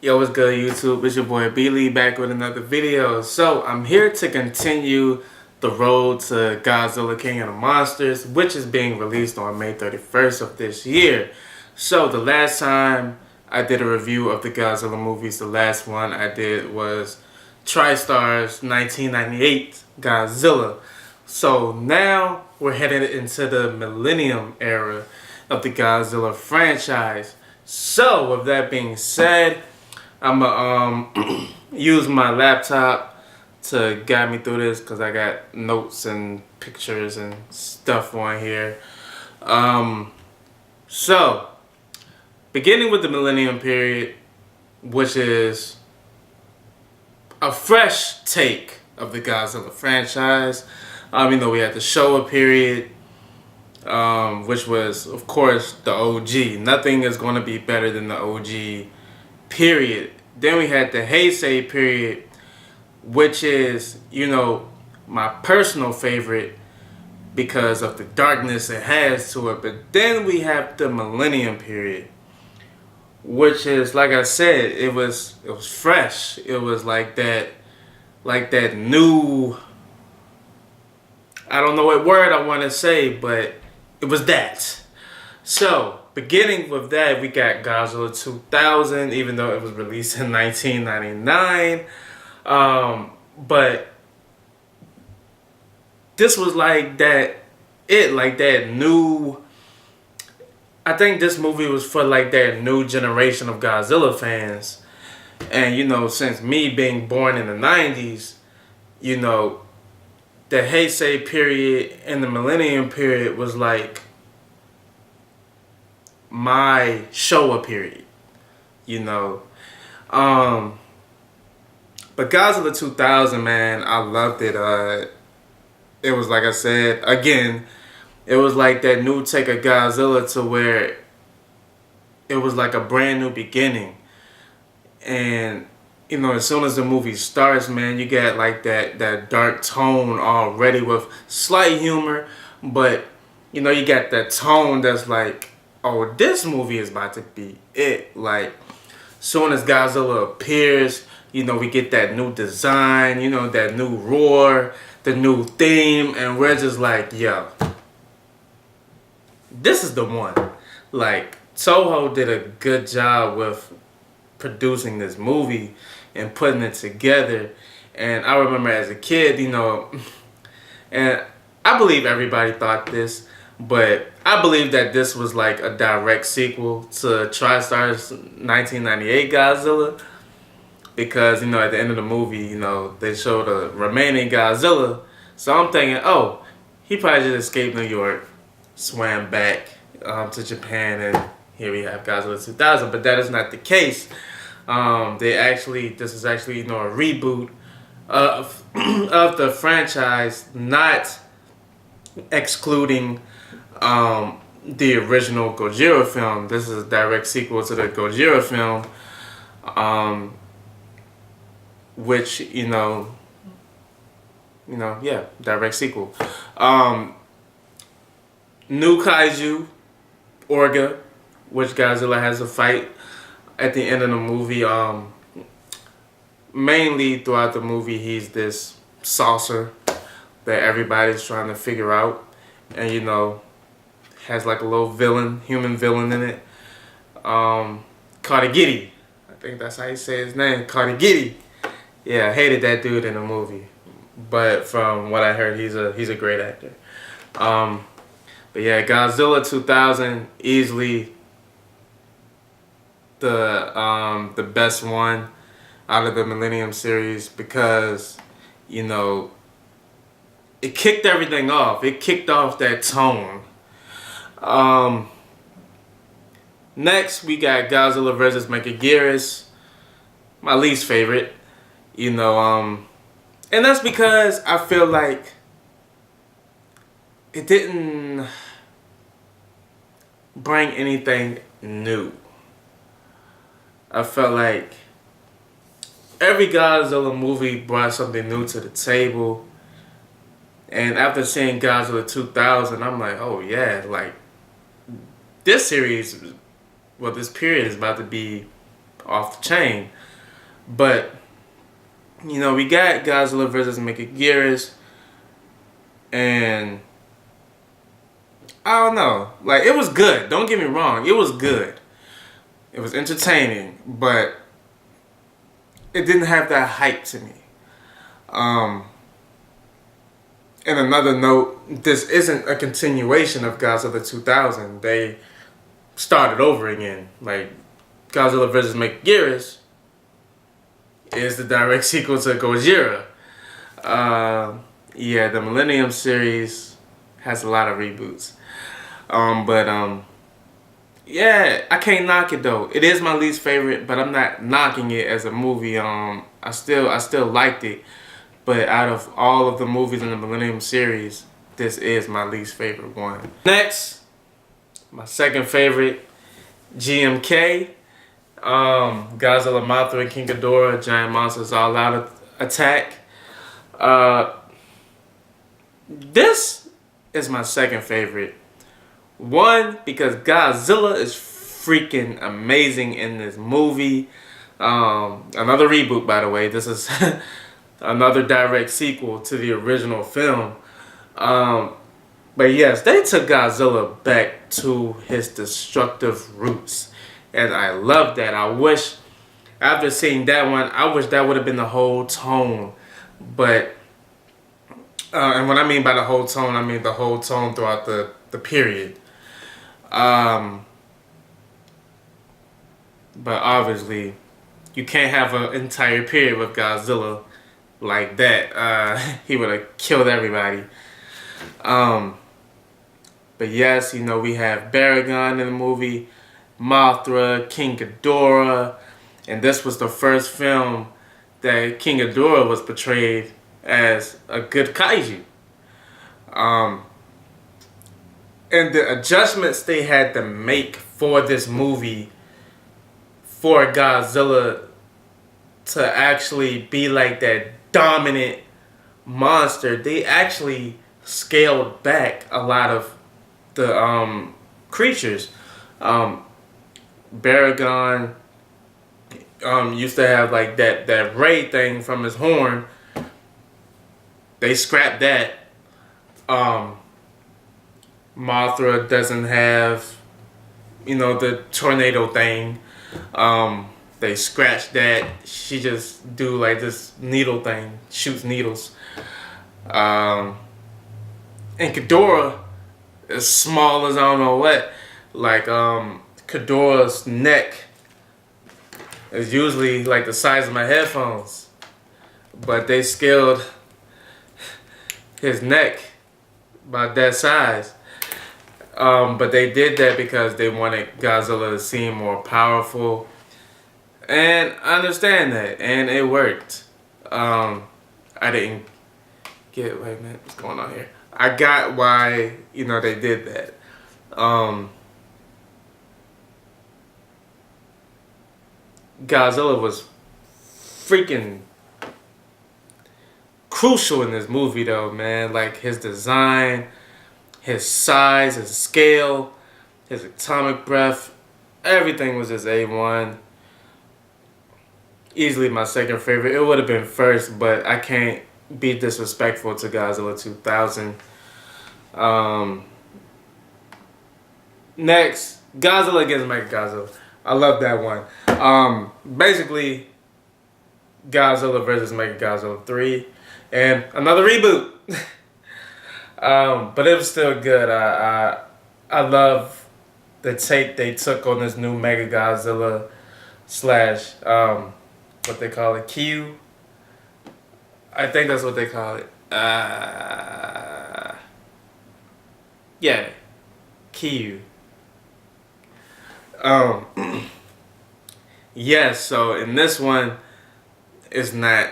Yo, what's good, YouTube? It's your boy B-Lee back with another video. So, I'm here to continue the road to Godzilla King of the Monsters, which is being released on May 31st of this year. So, the last time I did a review of the Godzilla movies, the last one I did was TriStar's 1998 Godzilla. So, now we're headed into the Millennium era of the Godzilla franchise. So, with that being said, I'm gonna use my laptop to guide me through this because I got notes and pictures and stuff on here. So, beginning with the Millennium period, which is a fresh take of the Godzilla franchise. We had the Showa period, which was, of course, the OG. Nothing is going to be better than the OG period. Then we had the Heisei period, which is, my personal favorite because of the darkness it has to it. But then we have the Millennium period, which is, like I said, it was fresh. It was like that new, I don't know what word I want to say, but it was that. So, beginning with that, we got Godzilla 2000, even though it was released in 1999. But this was like that new, I think this movie was for like that new generation of Godzilla fans. And, since me being born in the 90s, the Heisei period and the Millennium period was like my Showa period, But Godzilla 2000, man, I loved it. It was, like I said, again, it was like that new take of Godzilla to where it was like a brand new beginning. And, as soon as the movie starts, man, you get like that dark tone already with slight humor. But, you got that tone that's like, oh, this movie is about to be it. Like, soon as Godzilla appears, we get that new design, that new roar, the new theme, and we're just like, yo, this is the one. Like, Toho did a good job with producing this movie and putting it together. And I remember as a kid, and I believe everybody thought this, but I believe that this was like a direct sequel to TriStar's 1998 Godzilla. Because, at the end of the movie, they showed a remaining Godzilla. So I'm thinking, oh, he probably just escaped New York, swam back to Japan, and here we have Godzilla 2000. But that is not the case. This is actually, a reboot of the franchise, not excluding the original Gojira film. This is a direct sequel to the Gojira film, which, direct sequel. New Kaiju, Orga, which Godzilla has a fight at the end of the movie. Mainly throughout the movie, he's this saucer that everybody's trying to figure out. And, has like a little human villain in it. Karagiri. I think that's how you say his name, Karagiri. Yeah, I hated that dude in the movie. But from what I heard, he's a great actor. But yeah, Godzilla 2000, easily the best one out of the Millennium series because, it kicked everything off. It kicked off that tone. Next, we got Godzilla vs. Mechagodzilla, my least favorite. And that's because I feel like it didn't bring anything new. I felt like every Godzilla movie brought something new to the table. And after seeing Godzilla 2000, I'm like, oh yeah, like this series, well, this period is about to be off the chain. But you know, we got Godzilla versus Mechagodzilla, and I don't know. Like, it was good. Don't get me wrong. It was good. It was entertaining, but it didn't have that hype to me. And another note, this isn't a continuation of Godzilla 2000. They started over again. Like, Godzilla vs. Mechagodzilla is the direct sequel to Godzilla. Yeah, the Millennium series has a lot of reboots. Yeah, I can't knock it though. It is my least favorite, but I'm not knocking it as a movie. I still liked it. But out of all of the movies in the Millennium series, this is my least favorite one. Next, my second favorite, GMK. Godzilla, Mothra, and King Ghidorah, Giant Monsters All Out Attack. This is my second favorite. One, because Godzilla is freaking amazing in this movie. Another reboot, by the way. This is another direct sequel to the original film. But yes, they took Godzilla back to his destructive roots. And I love that. I wish, after seeing that one, I wish that would have been the whole tone. But, and what I mean by the whole tone, I mean the whole tone throughout the period. But obviously, you can't have an entire period with Godzilla like that. He would have killed everybody. But yes, you know, we have Baragon in the movie, Mothra, King Ghidorah, and this was the first film that King Ghidorah was portrayed as a good kaiju. And the adjustments they had to make for this movie for Godzilla to actually be like that dominant monster, they actually scaled back a lot of the creatures. Baragon used to have like that ray thing from his horn. They scrapped that. Mothra doesn't have, you know, the tornado thing. They scratched that. She just do like this needle thing, shoots needles. And Ghidorah is small as I don't know what. Like Ghidorah's neck is usually like the size of my headphones, but they scaled his neck by that size. But they did that because they wanted Godzilla to seem more powerful, and I understand that, and it worked. I didn't get, wait a minute, what's going on here? I got why, you know, they did that. Godzilla was freaking crucial in this movie though, man. Like his design, his size, his scale, his atomic breath, everything was just A1. Easily my second favorite. It would have been first, but I can't be disrespectful to Godzilla 2000. Next, Godzilla against Mechagodzilla. I love that one. Basically, Godzilla versus Mechagodzilla 3, and another reboot. But it was still good. I love the take they took on this new Mechagodzilla slash what they call it, Q. I think that's what they call it. Yeah, Q. Yes, so in this one, it's not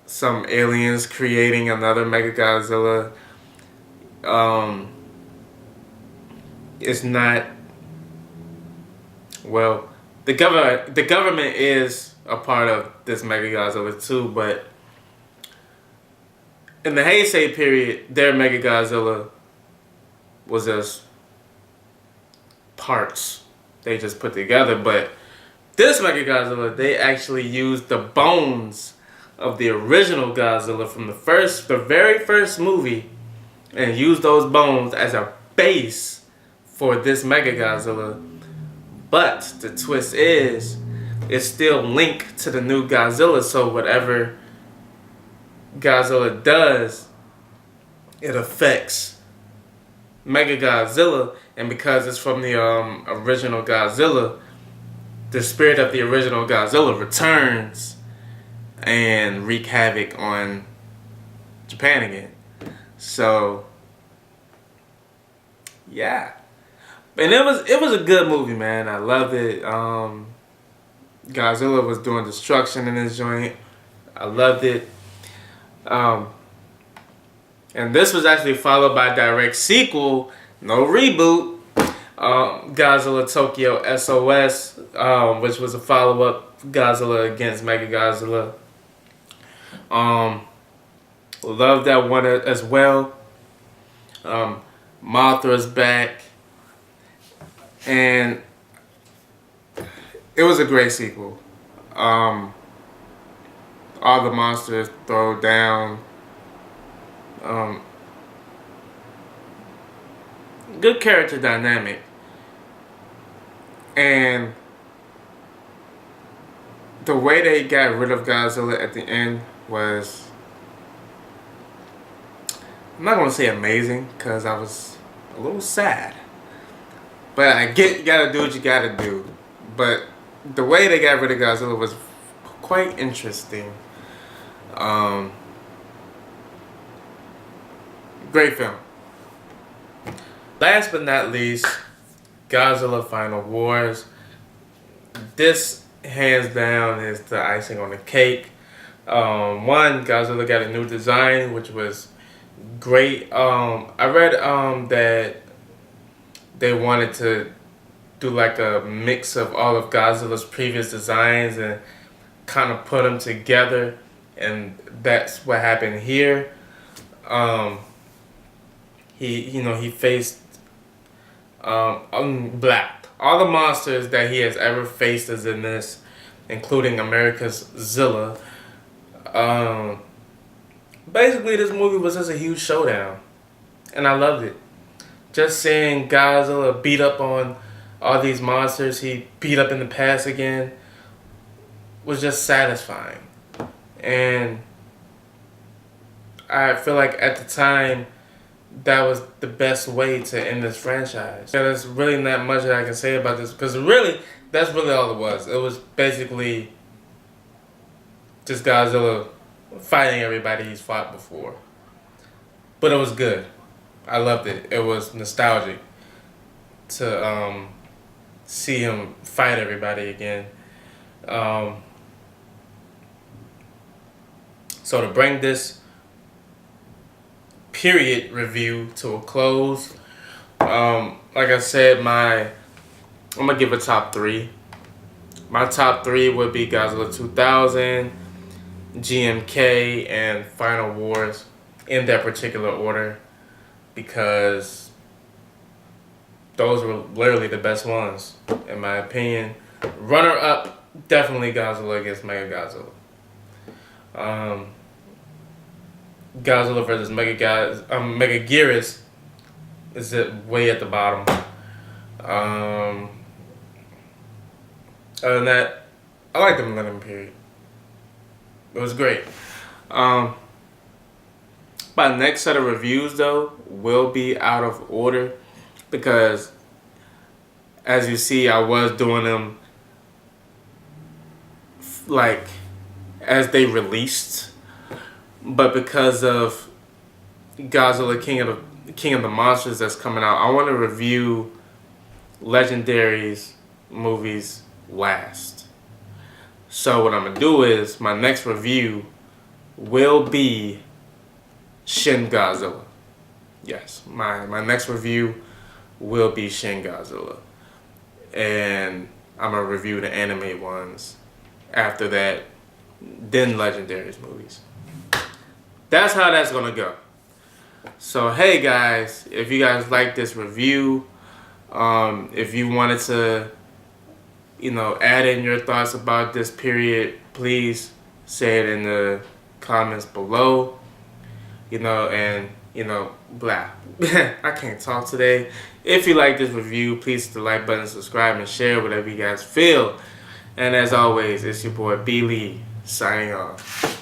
some aliens creating another Mechagodzilla. It's not, well, the government is a part of this Mechagodzilla too, but in the Heisei period, their Mechagodzilla was just parts they just put together, but This Mechagodzilla, they actually used the bones of the original Godzilla from the very first movie, and used those bones as a base for this Mechagodzilla. But the twist is, it's still linked to the new Godzilla, so whatever Godzilla does, it affects Mechagodzilla, and because it's from the original Godzilla, the spirit of the original Godzilla returns and wreak havoc on Japan again. So yeah, and it was a good movie, man. I loved it. Godzilla was doing destruction in this joint. I loved it. And this was actually followed by a direct sequel, no reboot, Godzilla Tokyo SOS, which was a follow-up, Godzilla against Mechagodzilla. Love that one as well. Mothra's back, and it was a great sequel. All the monsters throw down. Good character dynamic, and the way they got rid of Godzilla at the end was, I'm not gonna say amazing, because I was a little sad, but I get you gotta do what you gotta do. But the way they got rid of Godzilla was quite interesting. Great film. Last but not least, Godzilla Final Wars. This, hands down, is the icing on the cake. One, Godzilla got a new design, which was great. I read that they wanted to do like a mix of all of Godzilla's previous designs and kind of put them together, and that's what happened here. He faced all the monsters that he has ever faced is in this, including America's Zilla. Basically, this movie was just a huge showdown, and I loved it. Just seeing Godzilla beat up on all these monsters he beat up in the past again was just satisfying. And I feel like at the time, that was the best way to end this franchise. There's really not much that I can say about this, because really, that's really all it was. It was basically just Godzilla fighting everybody he's fought before. But it was good. I loved it. It was nostalgic to see him fight everybody again. So to bring this period review to a close, like I said, I'm gonna give a top 3. My top 3 would be Godzilla 2000, GMK, and Final Wars, in that particular order, because those were literally the best ones, in my opinion. Runner up, definitely Godzilla against Mechagodzilla. Godzilla versus Megaguirus is way at the bottom. Other than that, I like the Millennium period. It was great. My next set of reviews, though, will be out of order, because as you see, I was doing them like as they released, but because of Godzilla King of the Monsters that's coming out, I want to review Legendary's movies last. So what I'm gonna do is, my next review will be Shin Godzilla. Yes, my next review will be Shin Godzilla, and I'm gonna review the anime ones after that, then Legendary's movies. That's how that's gonna go. So hey guys, if you guys like this review, if you wanted to add in your thoughts about this period, please say it in the comments below. And blah. I can't talk today. If you like this review, please hit the like button, subscribe, and share whatever you guys feel. And as always, it's your boy B Lee signing off.